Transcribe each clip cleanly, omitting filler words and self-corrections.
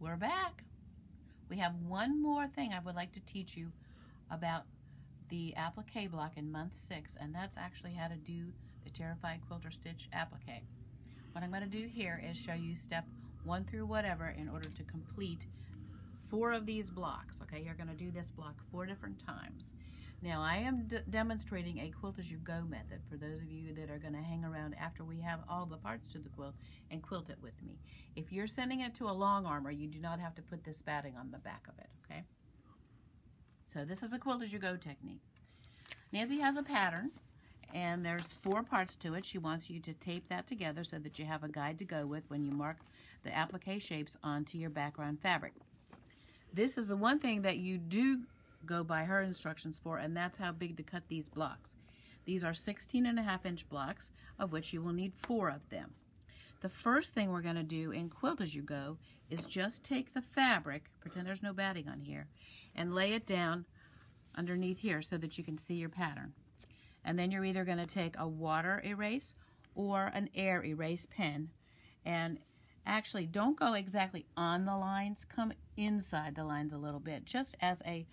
We're back. We have one more thing I would like to teach you about the applique block in month 6, and that's actually how to do the Terrified Quilter Stitch applique. What I'm going to do here is show you step 1 through whatever in order to complete 4 of these blocks. Okay, you're going to do this block 4 different times. Now I am demonstrating a quilt as you go method for those of you that are going to hang around after we have all the parts to the quilt and quilt it with me. If you're sending it to a long armor, you do not have to put this batting on the back of it, okay? So this is a quilt as you go technique. Nancy has a pattern and there's 4 parts to it. She wants you to tape that together so that you have a guide to go with when you mark the applique shapes onto your background fabric. This is the one thing that you do go by her instructions for, and that's how big to cut these blocks. These are 16.5-inch blocks, of which you will need 4 of them. The first thing we're going to do in Quilt As You Go is just take the fabric, pretend there's no batting on here, and lay it down underneath here so that you can see your pattern. And then you're either going to take a water erase or an air erase pen, and actually don't go exactly on the lines, come inside the lines a little bit, just as a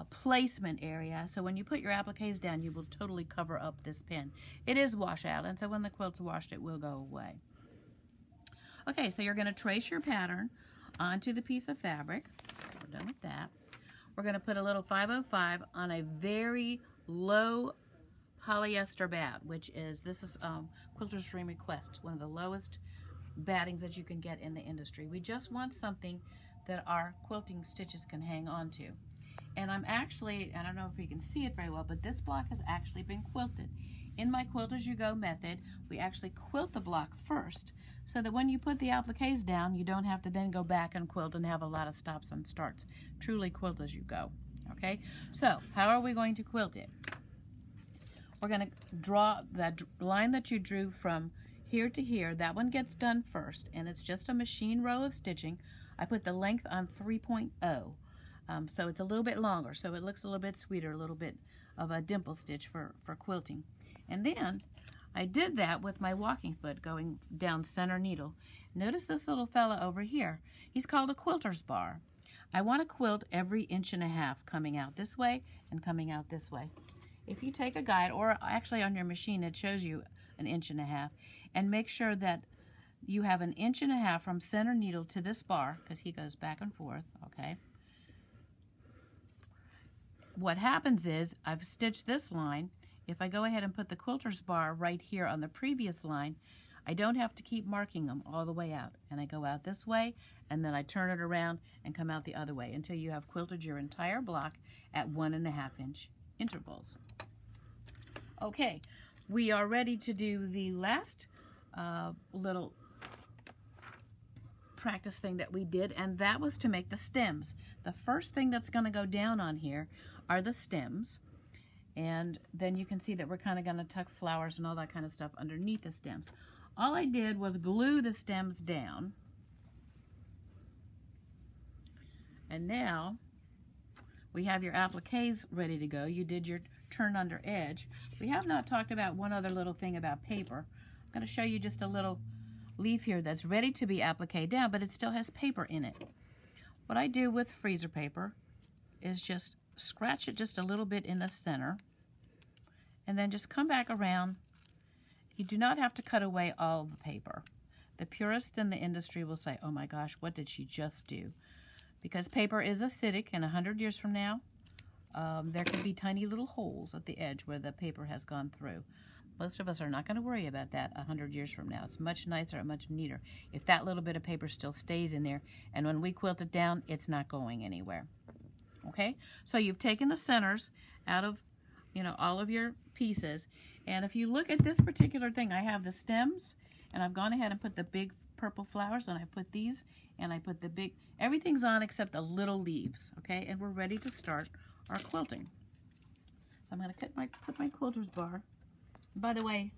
placement area, so when you put your appliques down you will totally cover up this pin. It is washout, and so when the quilt's washed it will go away. Okay, so you're going to trace your pattern onto the piece of fabric. We're done with that. We're going to put a little 505 on a very low polyester bat, which is, this is Quilter's Dream Request, one of the lowest battings that you can get in the industry. We just want something that our quilting stitches can hang on to. And I'm actually, I don't know if you can see it very well, but this block has actually been quilted. In my Quilt As You Go method, we actually quilt the block first, so that when you put the appliques down, you don't have to then go back and quilt and have a lot of stops and starts. Truly quilt as you go. Okay, so how are we going to quilt it? We're going to draw that line that you drew from here to here. That one gets done first, and it's just a machine row of stitching. I put the length on 3.0. So it's a little bit longer, so it looks a little bit sweeter, a little bit of a dimple stitch for quilting. And then I did that with my walking foot going down center needle. Notice this little fella over here. He's called a quilter's bar. I want to quilt every 1.5 inches coming out this way and coming out this way. If you take a guide, or actually on your machine it shows you 1.5 inches, and make sure that you have 1.5 inches from center needle to this bar, because he goes back and forth, okay? What happens is, I've stitched this line. If I go ahead and put the quilter's bar right here on the previous line, I don't have to keep marking them all the way out. And I go out this way, and then I turn it around and come out the other way until you have quilted your entire block at 1.5-inch intervals. Okay, we are ready to do the last little practice thing that we did, and that was to make the stems. The first thing that's going to go down on here are the stems, and then you can see that we're kind of going to tuck flowers and all that kind of stuff underneath the stems. All I did was glue the stems down, and now we have your appliques ready to go. You did your turn under edge. We have not talked about one other little thing about paper. I'm going to show you just a little leaf here that's ready to be appliqué down, but it still has paper in it. What I do with freezer paper is just scratch it just a little bit in the center, and then just come back around. You do not have to cut away all the paper. The purists in the industry will say, oh my gosh, what did she just do? Because paper is acidic, and 100 years from now, there could be tiny little holes at the edge where the paper has gone through. Most of us are not going to worry about that 100 years from now. It's much nicer and much neater if that little bit of paper still stays in there, and when we quilt it down, it's not going anywhere. Okay, so you've taken the centers out of, all of your pieces, and if you look at this particular thing, I have the stems, and I've gone ahead and put the big purple flowers, and I put these, and I put the big, everything's on except the little leaves, okay, and we're ready to start our quilting. So I'm going to put my quilter's bar. By the way,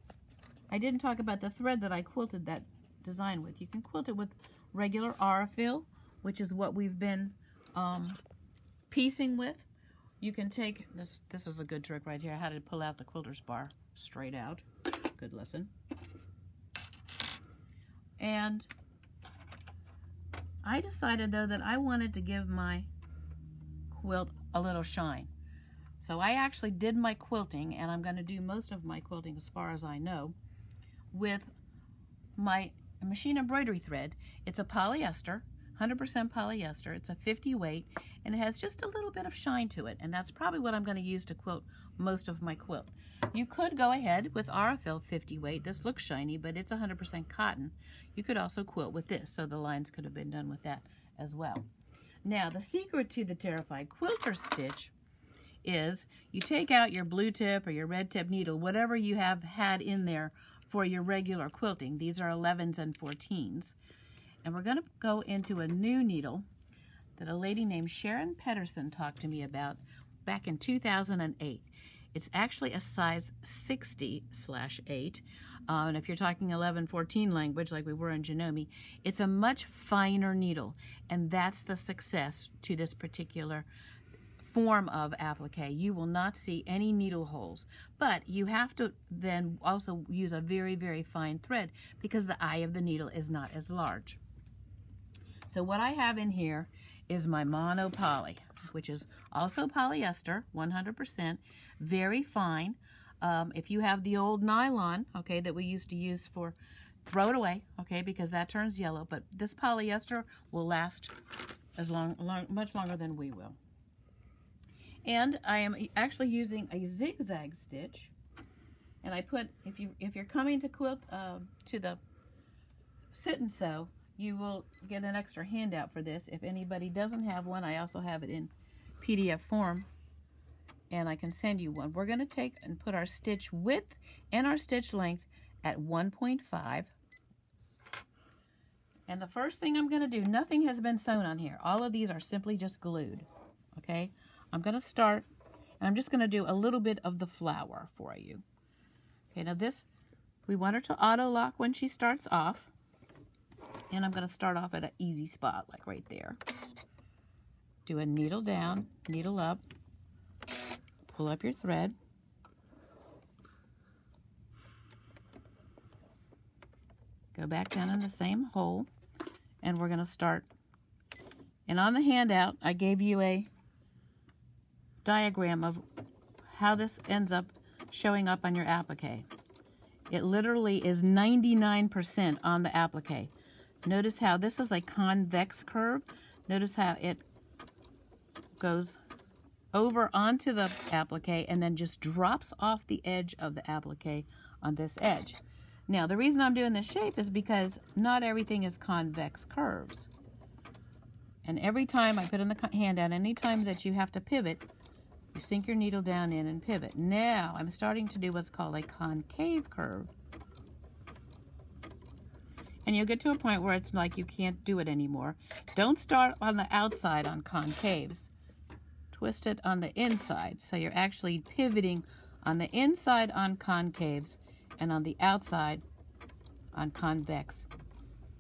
I didn't talk about the thread that I quilted that design with. You can quilt it with regular Aurifil, which is what we've been piecing with. You can take this. This is a good trick right here. How to pull out the quilter's bar straight out. Good lesson. And I decided though that I wanted to give my quilt a little shine. So I actually did my quilting, and I'm going to do most of my quilting, as far as I know, with my machine embroidery thread. It's a polyester, 100% polyester. It's a 50 weight, and it has just a little bit of shine to it, and that's probably what I'm going to use to quilt most of my quilt. You could go ahead with Aurifil 50 weight. This looks shiny, but it's 100% cotton. You could also quilt with this, so the lines could have been done with that as well. Now, the secret to the Terrified Quilter stitch is you take out your blue tip or your red tip needle, whatever you have had in there for your regular quilting. These are 11s and 14s. And we're going to go into a new needle that a lady named Sharon Pedersen talked to me about back in 2008. It's actually a size 60/8. And if you're talking 11-14 language like we were in Janome, it's a much finer needle. And that's the success to this particular form of applique. You will not see any needle holes, but you have to then also use a very, very fine thread because the eye of the needle is not as large. So what I have in here is my mono poly, which is also polyester, 100%, very fine. If you have the old nylon, okay, that we used to use for, throw it away, okay, because that turns yellow, but this polyester will last much longer than we will. And I am actually using a zigzag stitch, and I put, if you're coming to quilt to the sit and sew, you will get an extra handout for this. If anybody doesn't have one, I also have it in PDF form, and I can send you one. We're going to take and put our stitch width and our stitch length at 1.5. And the first thing I'm going to do, nothing has been sewn on here. All of these are simply just glued, okay? I'm going to start, and I'm just going to do a little bit of the flower for you. Okay, now this, we want her to auto lock when she starts off, and I'm going to start off at an easy spot, like right there. Do a needle down, needle up, pull up your thread, go back down in the same hole, and we're going to start. And on the handout, I gave you a diagram of how this ends up showing up on your applique. It literally is 99% on the applique. Notice how this is a convex curve. Notice how it goes over onto the applique and then just drops off the edge of the applique on this edge. Now, the reason I'm doing this shape is because not everything is convex curves. And every time I put in the handout, anytime that you have to pivot, you sink your needle down in and pivot. Now, I'm starting to do what's called a concave curve. And you'll get to a point where it's like you can't do it anymore. Don't start on the outside on concaves. Twist it on the inside. So you're actually pivoting on the inside on concaves and on the outside on convex.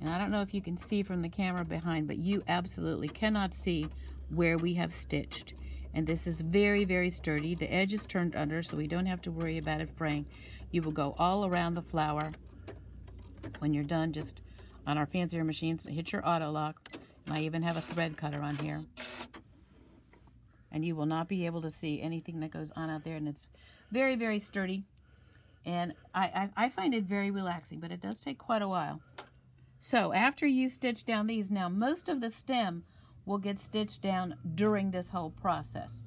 And I don't know if you can see from the camera behind, but you absolutely cannot see where we have stitched. And this is very, very sturdy. The edge is turned under, so we don't have to worry about it fraying. You will go all around the flower. When you're done, just on our fancier machines, hit your auto lock. And I even have a thread cutter on here. And you will not be able to see anything that goes on out there. And it's very, very sturdy. And I find it very relaxing, but it does take quite a while. So after you stitch down these, now most of the stem will get stitched down during this whole process,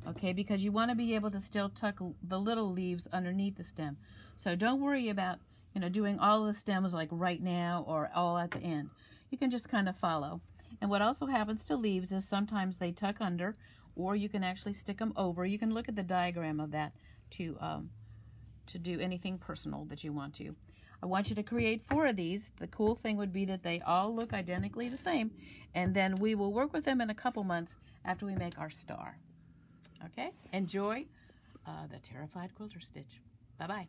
okay, because you want to be able to still tuck the little leaves underneath the stem. So don't worry about, you know, doing all of the stems like right now or all at the end. You can just kind of follow. And what also happens to leaves is sometimes they tuck under, or you can actually stick them over. You can look at the diagram of that to do anything personal that you want to. I want you to create 4 of these. The cool thing would be that they all look identically the same, and then we will work with them in a couple months after we make our star. Okay? Enjoy the Terrified Quilter Stitch. Bye-bye.